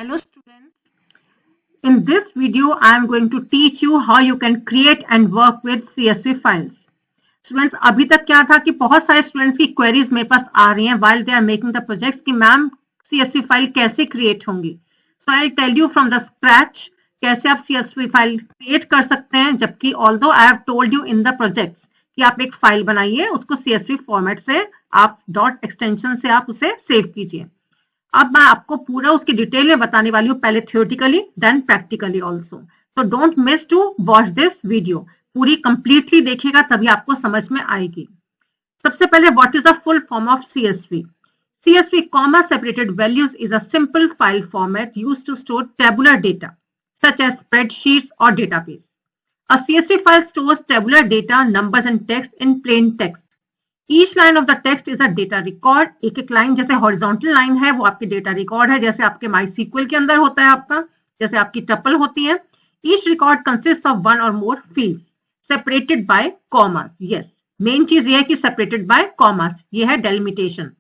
Hello students, in this video I am going to teach you how you can create and work with CSV files. Students, अभी तक क्या था कि बहुत सारे स्टूडेंट्स की क्वेरीज मेरे पास आ रही हैं while they are making the projects कि मैम CSV फाइल कैसे क्रिएट होंगी. So I'll tell you from the scratch कैसे आप CSV फाइल क्रिएट कर सकते हैं, जबकि although I have told you in the projects कि आप एक फाइल बनाइए, उसको CSV फॉर्मेट से आप डॉट एक्सटेंशन से आप उसे सेव कीजिए. अब मैं आपको पूरा उसकी डिटेल में बताने वाली हूँ, पहले theoretically then practically also. So don't miss to watch this video. पूरी कंप्लीटली देखिएगा तभी आपको समझ में आएगी. सबसे पहले what is the full form of CSV? CSV comma separated values is a simple file format used to store tabular data such as spreadsheets or database. A CSV file stores tabular data, numbers and text in plain text. Each line of the text is a data record. एक एक line जैसे horizontal line है वो आपकी data record है, जैसे आपके MySQL के अंदर होता है आपका, जैसे आपकी टपल होती है. Each record consists of one or more fields separated by commas. Yes, main चीज ये है कि separated by commas, ये है delimitation.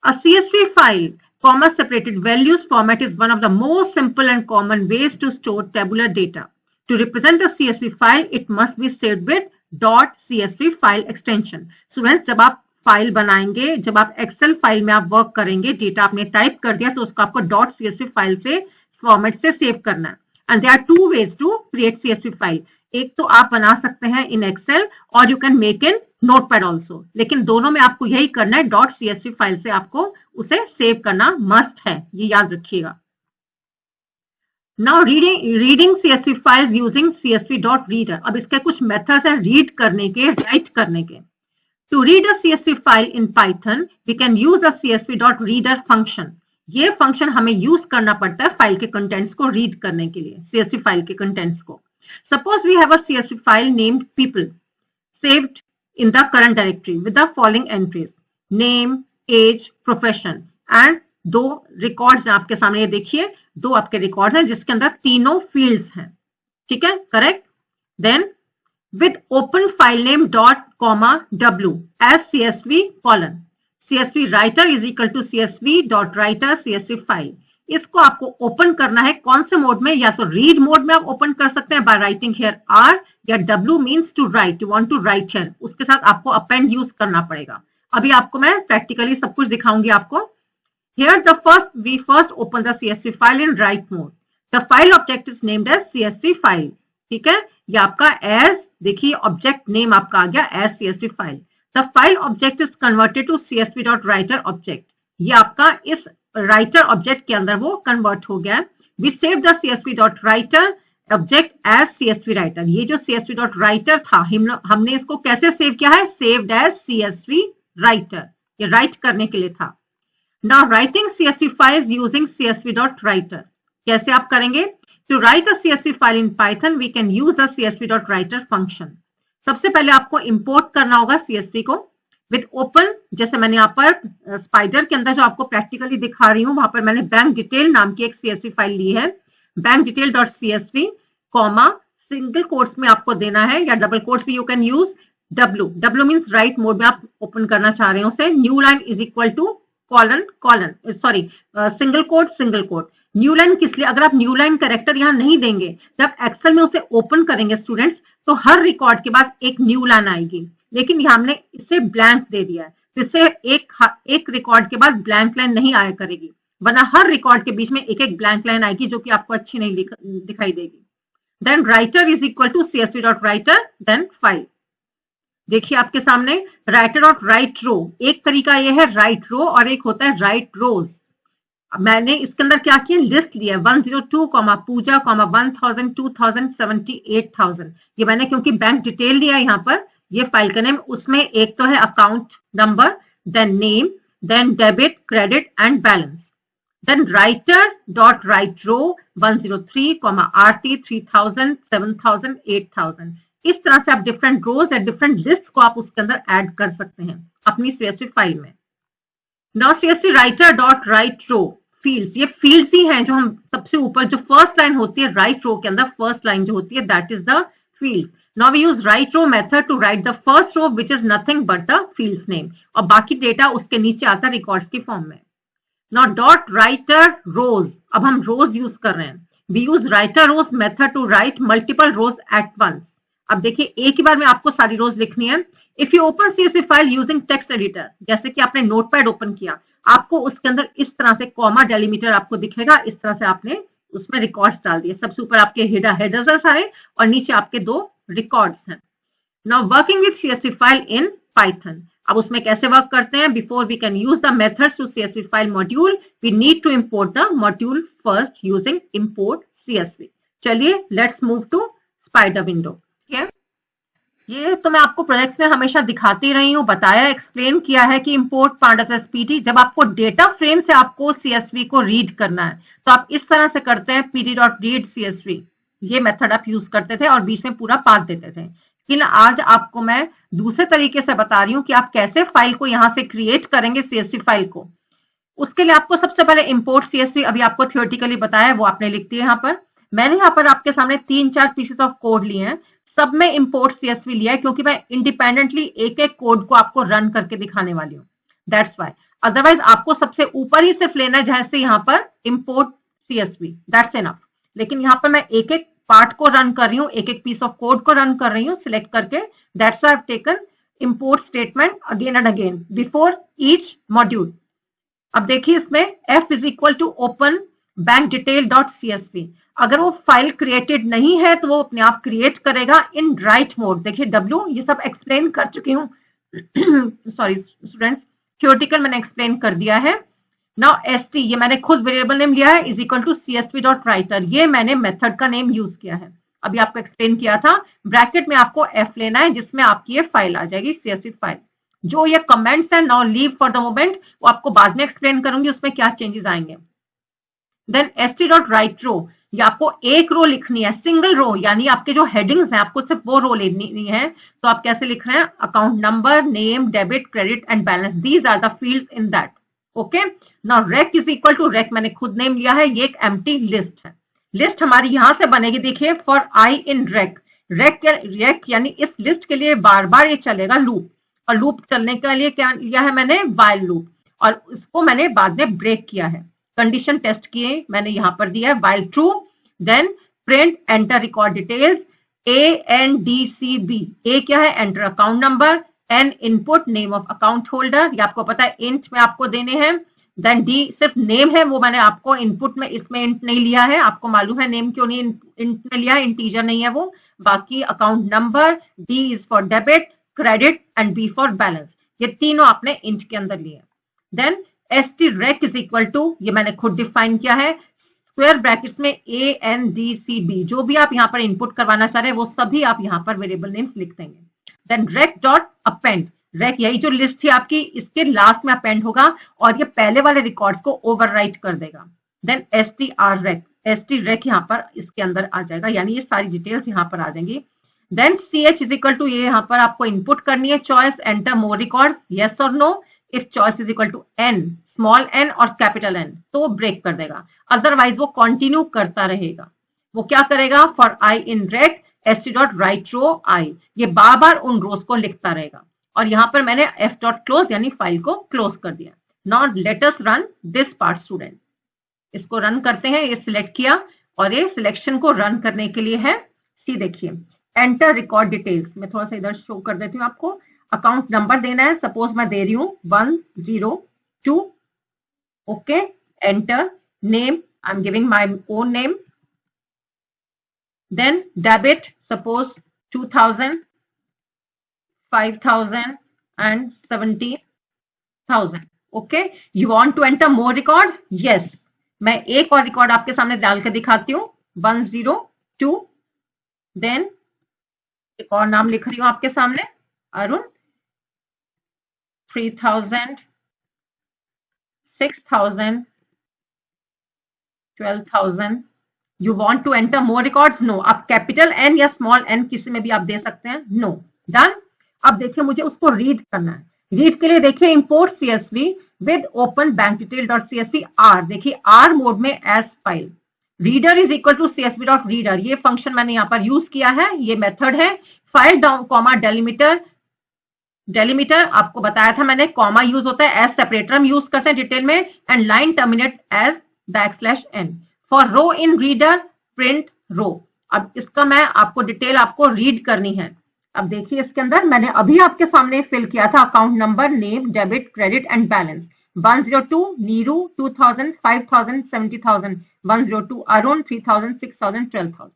A CSV file comma separated values format is one of the most simple and common ways to store tabular data. To represent a CSV file, it must be saved with .csv file extension. Students, जब आप file बनाएंगे, जब आप Excel file में आप work करेंगे, data आपने type कर दिया तो उसको आपको .csv फाइल से फॉर्मेट से सेव करना है. And there are two ways to create CSV file. एक तो आप बना सकते हैं इन एक्सेल और you can make in Notepad also, लेकिन दोनों में आपको यही करना है, .csv फाइल से आपको उसे सेव करना मस्ट है, ये याद रखिएगा. Now reading CSV files using CSV.reader. अब इसके कुछ मेथड्स हैं रीड करने के, राइट करने के. To read a CSV file in Python, we can use a CSV.reader function. ये फंक्शन हमें यूज करना पड़ता है फाइल के कंटेंट्स को रीड करने के लिए, CSV फाइल के कंटेंट्स को. Suppose we have a CSV file named people saved in the current directory with the following entries: name, age, profession and दो रिकॉर्ड्स आपके सामने, ये देखिए दो आपके रिकॉर्ड्स हैं जिसके अंदर तीनों फील्ड्स हैं. ठीक है, correct. Then with open file name dot comma w as CSV colon. CSV writer is equal to CSV dot writer CSV file. इसको आपको ओपन करना है कौन से मोड में? या तो रीड मोड में आप ओपन कर सकते हैं बाय राइटिंग हियर r, या w means to write, you want to write here, उसके साथ आपको अपेंड यूज करना पड़ेगा. अभी आपको मैं प्रैक्टिकली सब कुछ दिखाऊंगी आपको. Here we first open the CSV file in write mode. The file object is named as CSV file. ठीक है, ये आपका as, देखिए ऑब्जेक्ट नेम आपका आ गया as CSV file. The file object is converted to CSV.writer object. ये आपका इस writer object के अंदर वो convert हो गया. We save the CSV.writer object as CSV writer. ये जो CSV.writer था हमने इसको कैसे सेव किया है? Saved as CSV writer. ये राइट करने के लिए था. Now writing CSV files using CSV.writer. कैसे आप करेंगे? To write a CSV file in Python, we can use the CSV.writer function. सबसे पहले आपको import करना होगा CSV को. With open, जैसे मैंने यहाँ पर स्पाइडर के अंदर जो आपको प्रैक्टिकली दिखा रही हूँ, वहां पर मैंने बैंक डिटेल नाम की एक CSV फाइल ली है. Bank detail dot CSV comma single quotes में आपको देना है, या डबल कोट्स भी you can use. W means right mode में आप ओपन करना चाह रहे हो उसे. New line is equal to colon sorry single quote. New line किस लिए? अगर आप न्यू लाइन कैरेक्टर यहाँ नहीं देंगे, जब एक्सेल में उसे ओपन करेंगे स्टूडेंट्स, तो हर रिकॉर्ड के बाद एक न्यू लाइन आएगी, लेकिन यहाँ हमने इसे ब्लैंक दे दिया है, तो इसे एक रिकॉर्ड के बाद ब्लैंक लाइन नहीं आया करेगी, वरना हर रिकॉर्ड के बीच में एक एक ब्लैंक लाइन आएगी जो कि आपको अच्छी नहीं दिखाई देगी. Then writer is equal to CSV.writer then file. देखिए आपके सामने राइटर और राइट रो. एक तरीका ये है राइट रो और एक होता है राइट रोज. मैंने इसके अंदर क्या किया? लिस्ट लिया 102, पूजा, 1000, 2000, 78,000. ये मैंने क्योंकि बैंक डिटेल लिया है यहाँ पर, ये फाइल का नेम, उसमें एक तो है account number, then name, then debit, credit and balance. Then writer dot write row 103, Aarti 3000, 7000, 8000. इस तरह से आप डिफरेंट रोज या डिफरेंट लिस्ट को आप उसके अंदर ऐड कर सकते हैं अपनी CSV फाइल में. Now CSV writer dot write row fields, ये फील्ड्स ही हैं जो हम सबसे ऊपर जो फर्स्ट लाइन होती है राइट रो के अंदर, फर्स्ट लाइन जो होती है that is the field. Now we use write row method to write the first row which is nothing but the fields name, और बाकी डेटा उसके नीचे आता है रिकॉर्ड्स की फॉर्म में. नाउ डॉट राइटर रोज, अब हम रोज यूज कर रहे हैं। We use writer rows method to write multiple rows at once. अब देखिए एक ही बार में आपको सारी रोज लिखनी है। If you open CSV file using text editor, जैसे कि आपने नोटपैड ओपन किया, आपको उसके अंदर इस तरह से कॉमा डेलिमीटर आपको दिखेगा, इस तरह से आपने उसमें रिकॉर्ड्स डाल दिए। सबसे ऊपर आपके हेडर्स है सारे और नीचे आपके 2 रिकॉर्ड्स हैं। Now working with CSV file in Python, अब उसमें कैसे वर्क करते हैं? Before we can use the methods to CSV file module, we need to import the module first using import CSV. चलिए let's move to Spyder window. ठीक है, ये तो मैं आपको प्रोजेक्ट्स में हमेशा दिखाती रही हूँ, बताया, एक्सप्लेन किया है कि इंपोर्ट pandas pd, जब आपको डेटा फ्रेम से आपको सीएसवी को रीड करना है तो आप इस तरह से करते हैं, pd.read csv, ये मेथड आप यूज करते थे और बीच में पूरा पाथ देते थे। लेकिन आज आपको मैं दूसरे तरीके से बता रही हूँ कि आप कैसे फाइल को यहाँ से क्रिएट करेंगे सीएसवी फाइल को। उसके लिए आपको सबसे पहले इंपोर्ट सीएसवी, अभी आपको थियोरेटिकली बताया वो आपने लिख दिया यहाँ पर। मैंने यहाँ पर आपके सामने 3-4 पीसेस ऑफ कोड लिए हैं, सब में इंपोर्ट सीएसवी लिया है क्योंकि मैं इंडिपेंडेंटली एक एक कोड को आपको रन करके दिखाने वाली हूँ, दैट्स वाई। अदरवाइज आपको सबसे ऊपर ही सिर्फ लेना है, जैसे यहाँ पर इंपोर्ट सीएसवी, दैट्स इनफ। लेकिन यहाँ पर मैं एक एक पार्ट को रन कर रही हूँ, एक एक पीस ऑफ कोड को रन कर रही हूँ सिलेक्ट करके, that's I have taken import statement again and again before each module. अब देखिए इसमें f is equal to open bank detail dot CSV, अगर वो फाइल क्रिएटेड नहीं है तो वो अपने आप क्रिएट करेगा इन राइट मोड। देखिए w, ये सब एक्सप्लेन कर चुकी हूँ सॉरी स्टूडेंट्स, थियोरेटिकल मैंने एक्सप्लेन कर दिया है। नाउ st, ये मैंने खुद वेरिएबल नेम लिया है, is equal to CSV dot writer, ये मैंने मेथड का नेम यूज किया है, अभी आपको एक्सप्लेन किया था। ब्रैकेट में आपको f लेना है जिसमें आपकी ये फाइल आ जाएगी, सीएसवी फाइल। जो ये कमेंट्स है now leave for the moment, वो आपको बाद में एक्सप्लेन करूंगी उसमें क्या चेंजेस आएंगे। देन st.write रो, ये आपको एक रो लिखनी है, सिंगल रो, यानी आपके जो हेडिंग्स हैं आपको सिर्फ वो रो लेनी है। तो आप कैसे लिख रहे हैं? Account number, name, debit, credit and balance, these are the fields in that. Okay, now rec is equal to rec, मैंने खुद नेम लिया है, ये एक एम्प्टी लिस्ट है। लिस्ट हमारी यहां से बनेगी, देखिए for I in rec, rec यानी इस लिस्ट के लिए बार बार ये चलेगा लूप, और लूप चलने के लिए क्या लिया है मैंने? वाइल लूप, और इसको मैंने बाद में ब्रेक किया है। कंडीशन टेस्ट किए मैंने यहां पर दिया है while true, then print enter record details ANDCB, A क्या है? Enter account number, an input name of account holder, ये आपको पता है इंट में आपको देने हैं। देन डी सिर्फ नेम है, वो मैंने आपको इनपुट में इसमें इंट नहीं लिया है, आपको मालूम है नेम क्यों नहीं इंट में लिया है, इंटीजर नहीं है वो। बाकी account number, D is for debit, credit and B for balance, ये तीनों आपने इंट के अंदर लिए। Then strec is equal to, ये मैंने खुद डिफाइन किया है, स्क्वायर ब्रैकेट्स में ANDCB, जो भी आप यहाँ पर इनपुट करवाना चाह रहे हैं वो सभी आप यहाँ पर वेरिएबल नेम्स लिख देंगे। Then rec dot append, rec यही जो लिस्ट थी आपकी, इसके लास्ट में अपेंड होगा और ये पहले वाले रिकॉर्ड्स को ओवरराइट कर देगा। देन strec यहाँ पर इसके अंदर आ जाएगा, यानी ये सारी डिटेल्स यहाँ पर आ जाएंगी। Then ch is equal to, ये यहाँ पर आपको इनपुट करनी है choice, enter more records, yes और no. If choice is equal to n, small n और कैपिटल N, तो वो ब्रेक कर देगा, अदरवाइज वो कंटिन्यू करता रहेगा। वो क्या करेगा? For I in rec st.write row i, ये बार बार उन रोज को लिखता रहेगा। और यहाँ पर मैंने f.close यानी फाइल को क्लोज कर दिया। Now let us run this part student, इसको रन करते हैं। ये सिलेक्ट किया और ये सिलेक्शन को रन करने के लिए है, सी देखिए एंटर रिकॉर्ड डिटेल्स, मैं थोड़ा सा इधर शो कर देती हूँ आपको। अकाउंट नंबर देना है, सपोज मैं दे रही हूँ 102, okay, enter name, I am giving my own name. Then debit, suppose 2000, 5000 and 70,000, okay. You want to enter more records? Yes, मैं एक और रिकॉर्ड आपके सामने डाल के दिखाती हूँ, 102। देन एक और नाम लिख रही हूँ आपके सामने, Arun. 3000, 6000, 12,000। You want to enter more records? No. आप कैपिटल N या स्मॉल n किसी में भी आप दे सकते हैं, नो। डन। अब देखिए मुझे उसको रीड करना है, रीड के लिए देखिए import CSV with open bank detail dot CSV R, देखिए R मोड में as file, reader is equal to CSV dot reader, ये फंक्शन मैंने यहाँ पर यूज किया है, ये मेथड है। File down comma delimiter delimiter आपको बताया था मैंने, कॉमा यूज होता है, एज सेपरेटर हम यूज करते हैं डिटेल में, and line terminate as \n for row in reader print row. अब इसका मैं आपको डिटेल आपको रीड करनी है। अब देखिए इसके अंदर मैंने अभी आपके सामने फिल किया था account number, name, debit, credit and balance. 102 Neeru 2000 5000 70,000, 102 Arun 3000 6000 12,000।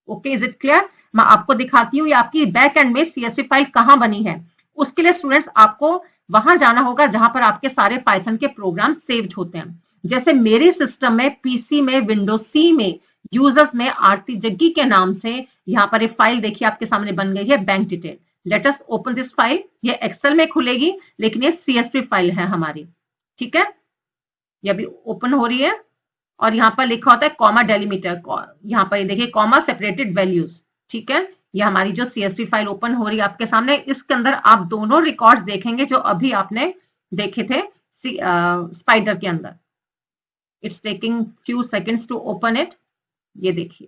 Okay, is it clear? मैं आपको दिखाती हूँ ये आपकी बैक एंड में सीएसवी फाइल कहाँ बनी है। उसके लिए स्टूडेंट्स आपको वहां जाना होगा जहां पर आपके सारे पाइथन के प्रोग्राम सेव्ड होते हैं। जैसे मेरे सिस्टम में, पीसी में, विंडोज सी में, यूजर्स में आरती जग्गी के नाम से यहाँ पर एक फाइल देखिए आपके सामने बन गई है, bank detail. Let us open this file. ये एक्सेल में खुलेगी लेकिन ये सीएसवी फाइल है हमारी, ठीक है। ये अभी ओपन हो रही है और यहाँ पर लिखा होता है कॉमा डेलीमीटर, यहाँ पर देखिए कॉमा सेपरेटेड वैल्यूज, ठीक है। ये हमारी जो सीएसवी फाइल ओपन हो रही है आपके सामने, इसके अंदर आप दोनों रिकॉर्ड्स देखेंगे जो अभी आपने देखे थे स्पाइडर के अंदर। It's taking few seconds to open it. ये देखिए,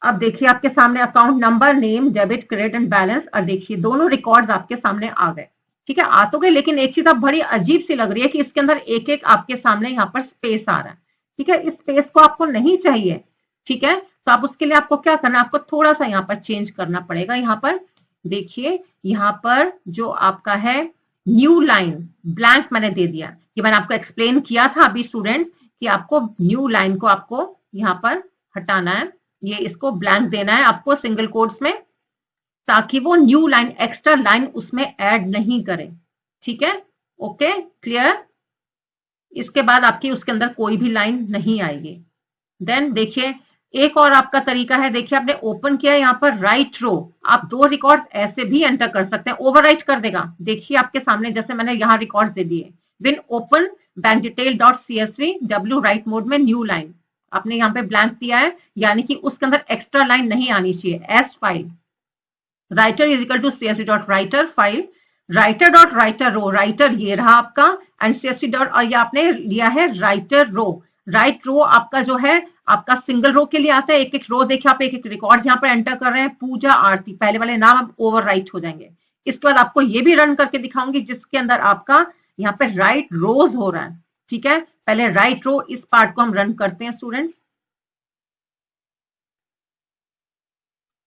अब देखिए आपके सामने account number, name, debit, credit and balance, और देखिए दोनों रिकॉर्ड्स आपके सामने आ गए, ठीक है। आ तो गए, लेकिन एक चीज अब बड़ी अजीब सी लग रही है कि इसके अंदर एक एक आपके सामने यहाँ पर स्पेस आ रहा है, ठीक है। इस स्पेस को आपको नहीं चाहिए, ठीक है। तो आप उसके लिए आपको क्या करना है, आपको थोड़ा सा यहाँ पर चेंज करना पड़ेगा। यहाँ पर देखिए, यहाँ पर जो आपका है न्यू लाइन ब्लैंक मैंने दे दिया। ये मैंने आपको एक्सप्लेन किया था अभी स्टूडेंट्स कि आपको न्यू लाइन को आपको यहाँ पर हटाना है, ये इसको ब्लैंक देना है आपको सिंगल कोट्स में, ताकि वो न्यू लाइन, एक्स्ट्रा लाइन उसमें ऐड नहीं करे, ठीक है। Okay, clear? इसके बाद आपकी उसके अंदर कोई भी लाइन नहीं आएगी। देन देखिए एक और आपका तरीका है, देखिए आपने ओपन किया यहाँ पर राइट रो, आप दो रिकॉर्ड्स ऐसे भी एंटर कर सकते हैं, ओवरराइट कर देगा। देखिए आपके सामने जैसे मैंने यहाँ रिकॉर्ड्स दे दिए, win open bank detail dot CSV W right mode में न्यू लाइन, आपने यहाँ पे ब्लैंक दिया है, यानी कि उसके अंदर एक्स्ट्रा लाइन नहीं आनी चाहिए। S file writer is equal to CSV dot writer file, writer dot writer row, writer ये रहा आपका, एंड सीएसवी डॉट, और ये आपने लिया है राइटर रो। राइट रो आपका जो है आपका सिंगल रो के लिए आता है, एक एक रो देखिए आप एक एक रिकॉर्ड यहाँ पर एंटर कर रहे हैं, पूजा, आरती, पहले वाले नाम अब ओवर राइट हो जाएंगे। इसके बाद आपको ये भी रन करके दिखाऊंगी जिसके अंदर आपका यहाँ पे राइट रोज हो रहा है, ठीक है। पहले राइट रो, इस पार्ट को हम रन करते हैं स्टूडेंट्स।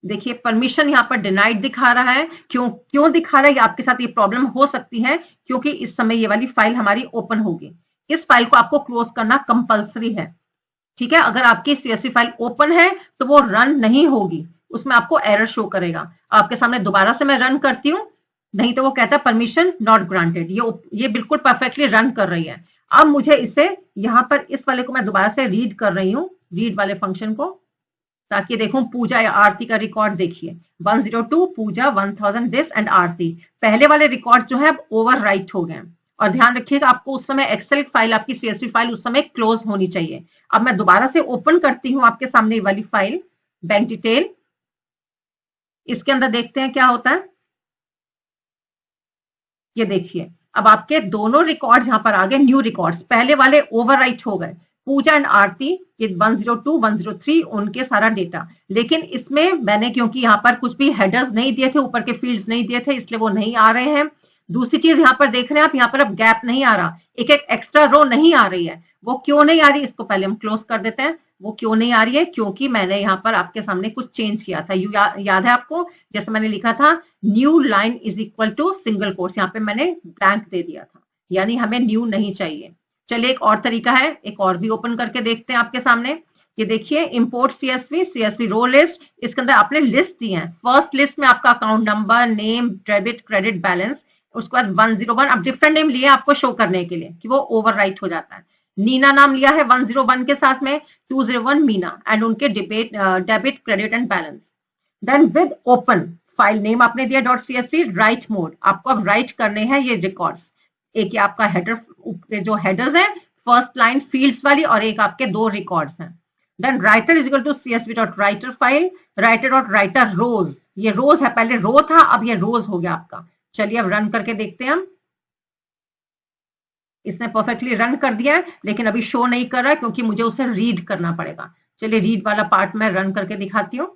देखिए परमिशन यहाँ पर डिनाइड दिखा रहा है, क्यों दिखा रहा है, आपके साथ ये प्रॉब्लम हो सकती है क्योंकि इस समय ये वाली फाइल हमारी ओपन होगी। इस फाइल को आपको क्लोज करना कंपलसरी है, ठीक है। अगर आपकी सीएसवी फाइल ओपन है तो वो रन नहीं होगी, उसमें आपको एरर शो करेगा। आपके सामने दोबारा से मैं रन करती हूँ, नहीं तो वो कहता है परमिशन नॉट ग्रांटेड। ये बिल्कुल परफेक्टली रन कर रही है। अब मुझे इसे यहाँ पर इस वाले को मैं दोबारा से रीड कर रही हूँ, रीड वाले फंक्शन को, ताकि देखूं पूजा या आरती का रिकॉर्ड। देखिए 102 पूजा, 1000 दिस एंड आरती, पहले वाले रिकॉर्ड जो है अब ओवर राइट हो गए। और ध्यान रखिएगा आपको उस समय एक्सेल फाइल, आपकी सीएसवी फाइल उस समय क्लोज होनी चाहिए। अब मैं दोबारा से ओपन करती हूँ आपके सामने वाली फाइल बैंक डिटेल, इसके अंदर देखते हैं क्या होता है। ये देखिए अब आपके दोनों रिकॉर्ड यहाँ पर आ गए, न्यू रिकॉर्ड्स, पहले वाले ओवरराइट हो गए, पूजा एंड आरती, ये 102 103 उनके सारा डेटा। लेकिन इसमें मैंने क्योंकि यहाँ पर कुछ भी हेडर्स नहीं दिए थे, ऊपर के फील्ड्स नहीं दिए थे, इसलिए वो नहीं आ रहे हैं। दूसरी चीज यहाँ पर देख रहे हैं आप, यहाँ पर अब गैप नहीं आ रहा, एक एक एक्स्ट्रा रो नहीं आ रही है। वो क्यों नहीं आ रही, इसको पहले हम क्लोज कर देते हैं। वो क्यों नहीं आ रही है, क्योंकि मैंने यहाँ पर आपके सामने कुछ चेंज किया था। याद है आपको, जैसे मैंने लिखा था new line is equal to single quotes, यहाँ पे मैंने ब्लैंक दे दिया था, यानी हमें न्यू नहीं चाहिए। चलिए एक और तरीका है, एक और भी ओपन करके देखते हैं आपके सामने। ये देखिए इंपोर्ट सीएसवी रो लिस्ट, इसके अंदर आपने लिस्ट दी है। फर्स्ट लिस्ट में आपका account number, name, debit, credit, balance, उसके बाद 101, अब डिफरेंट नेम लिए आपको शो करने के लिए कि वो ओवरराइट हो जाता है। नीना नाम लिया है 101 के साथ में, 201 मीना, एंड उनके debit, credit and balance. Then with open file name आपने दिया .csv, राइट मोड, आपको अब राइट करने हैं ये रिकॉर्ड्स। एक ये आपका हेडर, जो हेडर्स है फर्स्ट लाइन फील्ड्स वाली, और एक आपके दो रिकॉर्ड्स हैं। Then writer is equal to csv.writer file, writer.writer rows, ये रोज है, पहले रो था अब ये रोज हो गया आपका। चलिए अब रन करके देखते हैं हम। इसने परफेक्टली रन कर दिया है, लेकिन अभी शो नहीं कर रहा है क्योंकि मुझे उसे रीड करना पड़ेगा। चलिए रीड वाला पार्ट मैं रन करके दिखाती हूँ।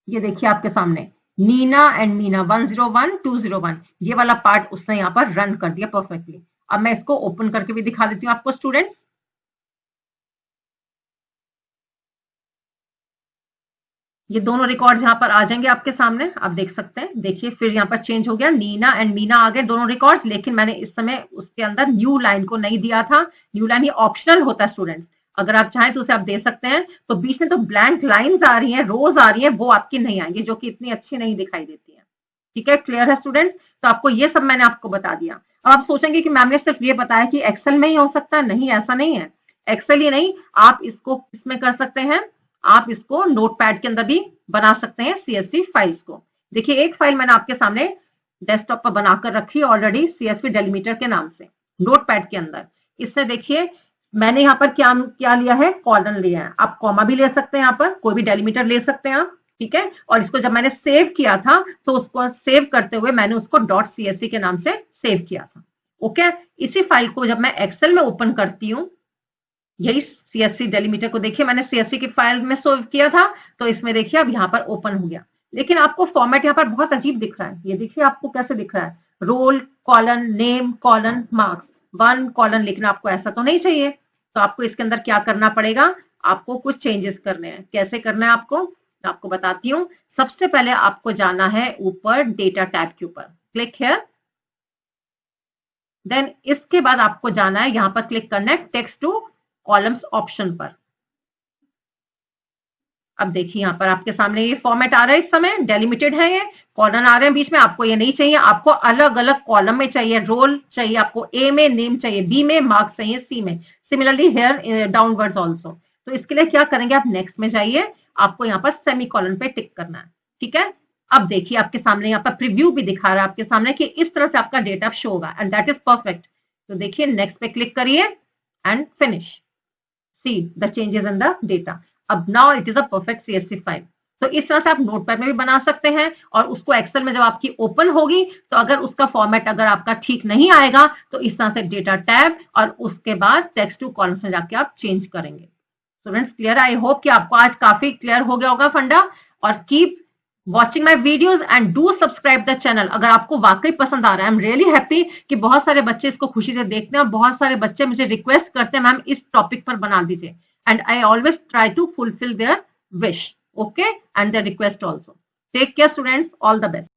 ये देखिए आपके सामने नीना एंड मीना 101 201 ये वाला पार्ट उसने यहाँ पर रन कर दिया परफेक्टली। अब मैं इसको ओपन करके भी दिखा देती हूँ आपको स्टूडेंट्स। ये दोनों रिकॉर्ड यहाँ पर आ जाएंगे आपके सामने, आप देख सकते हैं। देखिए फिर यहाँ पर चेंज हो गया, नीना एंड मीना आ गए दोनों रिकॉर्ड्स, लेकिन मैंने इस समय उसके अंदर न्यू लाइन को नहीं दिया था। न्यू लाइन ये ऑप्शनल होता है स्टूडेंट्स, अगर आप चाहें तो उसे आप दे सकते हैं। तो बीच में तो ब्लैंक लाइंस आ रही हैं, रोज आ रही हैं, वो आपकी नहीं आएंगी, जो कि इतनी अच्छी नहीं दिखाई देती है। ठीक है, क्लियर है स्टूडेंट्स? तो आपको ये सब मैंने आपको बता दिया। अब आप सोचेंगे कि मैम ने सिर्फ ये बताया कि एक्सेल में ही हो सकता है। नहीं, ऐसा नहीं है। एक्सेल ही नहीं, आप इसको किसमें कर सकते हैं, आप इसको नोटपैड के अंदर भी बना सकते हैं सीएसवी फाइल्स को। देखिए एक फाइल मैंने आपके सामने डेस्कटॉप पर बनाकर रखी है ऑलरेडी, सीएसवी डेलीमीटर के नाम से, नोटपैड के अंदर। इससे देखिए मैंने यहाँ पर क्या क्या लिया है, कॉलन लिया है। आप कॉमा भी ले सकते हैं, यहाँ पर कोई भी डेलीमीटर ले सकते हैं आप। ठीक है, और इसको जब मैंने सेव किया था तो उसको सेव करते हुए मैंने उसको .csv के नाम से सेव किया था। ओके, इसी फाइल को जब मैं एक्सेल में ओपन करती हूँ, यही सीएसवी डेलीमीटर को देखिए मैंने सीएसवी की फाइल में सेव किया था, तो इसमें देखिए अब यहाँ पर ओपन हो गया। लेकिन आपको फॉर्मेट यहाँ पर बहुत अजीब दिख रहा है। ये देखिए आपको कैसे दिख रहा है, roll colon name colon marks 1 colon, लेकिन आपको ऐसा तो नहीं चाहिए। तो आपको इसके अंदर क्या करना पड़ेगा, आपको कुछ चेंजेस करने हैं। कैसे करना है आपको बताती हूँ। सबसे पहले आपको जाना है ऊपर डेटा टैब के ऊपर, क्लिक हियर। देन इसके बाद आपको जाना है, यहाँ पर क्लिक करना है टेक्स्ट टू कॉलम्स ऑप्शन पर। अब देखिए यहाँ पर आपके सामने ये फॉर्मेट आ रहा है, इस समय डेलिमिटेड है, ये कॉलम आ रहे हैं बीच में। आपको ये नहीं चाहिए, आपको अलग अलग कॉलम में चाहिए। रोल चाहिए आपको ए में, नेम चाहिए बी में, मार्क्स चाहिए सी में, सिमिलरली हेयर डाउनवर्ड्स ऑल्सो। तो इसके लिए क्या करेंगे, आप नेक्स्ट में जाइए, आपको यहाँ पर सेमी कॉलन पे टिक करना है। ठीक है, अब देखिए आपके सामने यहाँ पर प्रीव्यू भी दिखा रहा है आपके सामने कि इस तरह से आपका डेटा शो होगा, एंड दैट इज परफेक्ट। तो देखिए नेक्स्ट पे क्लिक करिए and finish, see the changes in the data. अब now it is a perfect CSV file. तो इस तरह से आप नोटपैड में भी बना सकते हैं, और उसको एक्सेल में जब आपकी ओपन होगी तो अगर उसका फॉर्मेट अगर आपका ठीक नहीं आएगा तो इस तरह से डेटा टैब और उसके बाद टेक्स्ट टू कॉलम्स में जाके आप चेंज करेंगे। Students clear? आई होप कि आपको आज काफी क्लियर हो गया होगा फंडा। और keep watching my videos and do subscribe the channel अगर आपको वाकई पसंद आ रहा है। आई एम रियली हैप्पी कि बहुत सारे बच्चे इसको खुशी से देखते हैं, और बहुत सारे बच्चे मुझे रिक्वेस्ट करते हैं मैम इस टॉपिक पर बना दीजिए, and I always try to fulfill their wish, okay, and their request also. Take care students, all the best.